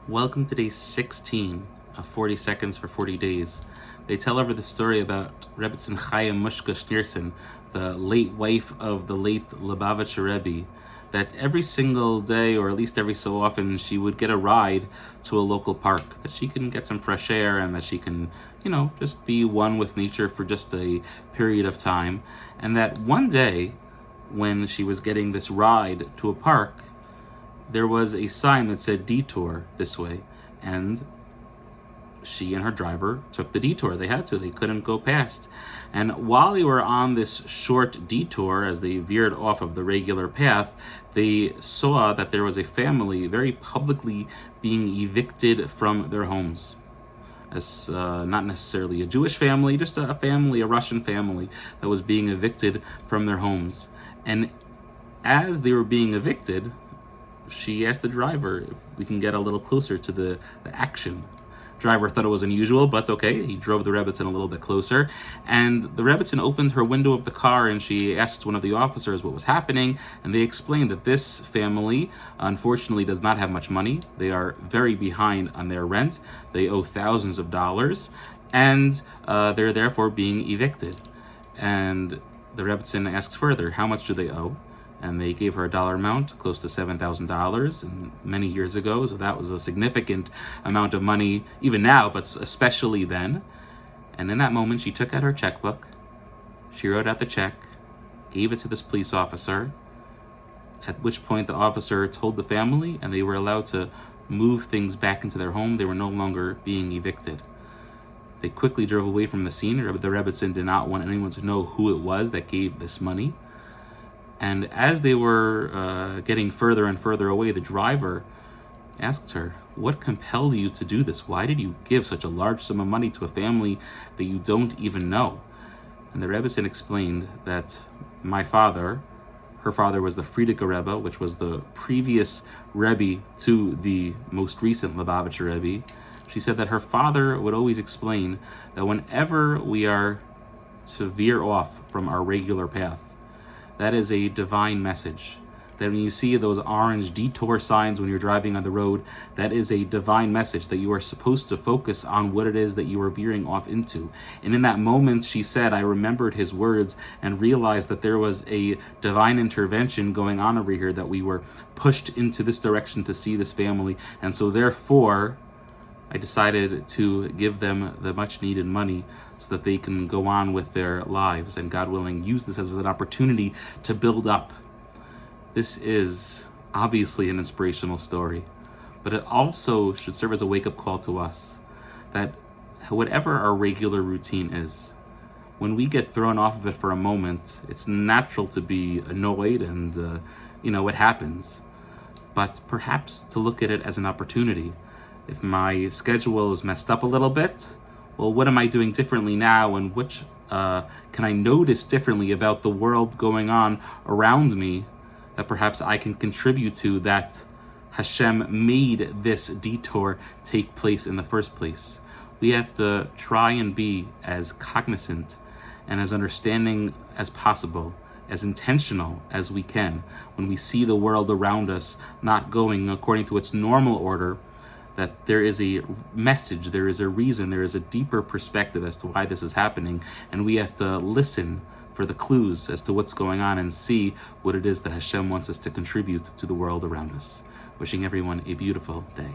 Welcome to day 16 of 40 Seconds for 40 Days. They tell over the story about Rebbetzin Chaim Mushka Schneerson, the late wife of the late Lubavitcher Rebbe, that every single day, or at least every so often, she would get a ride to a local park, that she can get some fresh air and that she can, just be one with nature for just a period of time. And that one day, when she was getting this ride to a park, there was a sign that said detour this way, and she and her driver took the detour. They had to, they couldn't go past. And while they were on this short detour, as they veered off of the regular path, they saw that there was a family very publicly being evicted from their homes. As not necessarily a Jewish family, just a family, a Russian family that was being evicted from their homes. And as they were being evicted, she asked the driver if we can get a little closer to the action. Driver thought it was unusual, but okay, he drove the Rebbetzin a little bit closer, and the Rebbetzin opened her window of the car and she asked one of the officers what was happening, and they explained that this family unfortunately does not have much money. They are very behind on their rent. They owe thousands of dollars, and they're therefore being evicted. And the Rebbetzin asks further, how much do they owe? And they gave her a dollar amount, close to $7,000, and many years ago, so that was a significant amount of money, even now, but especially then. And in that moment, she took out her checkbook, she wrote out the check, gave it to this police officer, at which point the officer told the family, and they were allowed to move things back into their home. They were no longer being evicted. They quickly drove away from the scene. The Rebbetzin did not want anyone to know who it was that gave this money. And as they were getting further and further away, the driver asked her, what compelled you to do this? Why did you give such a large sum of money to a family that you don't even know? And the Rebbetzin explained that her father was the Frierdiker Rebbe, which was the previous Rebbe to the most recent Lubavitcher Rebbe. She said that her father would always explain that whenever we are to veer off from our regular path, that is a divine message. That when you see those orange detour signs when you're driving on the road, that is a divine message that you are supposed to focus on what it is that you are veering off into. And in that moment, she said, I remembered his words and realized that there was a divine intervention going on over here, that we were pushed into this direction to see this family. And so therefore, I decided to give them the much needed money so that they can go on with their lives and, God willing, use this as an opportunity to build up. This is obviously an inspirational story, but it also should serve as a wake-up call to us that whatever our regular routine is, when we get thrown off of it for a moment, it's natural to be annoyed and, it happens. But perhaps to look at it as an opportunity. If my schedule is messed up a little bit, well, what am I doing differently now, and which can I notice differently about the world going on around me that perhaps I can contribute to, that Hashem made this detour take place in the first place. We have to try and be as cognizant and as understanding as possible, as intentional as we can when we see the world around us not going according to its normal order, that there is a message, there is a reason, there is a deeper perspective as to why this is happening, and we have to listen for the clues as to what's going on and see what it is that Hashem wants us to contribute to the world around us. Wishing everyone a beautiful day.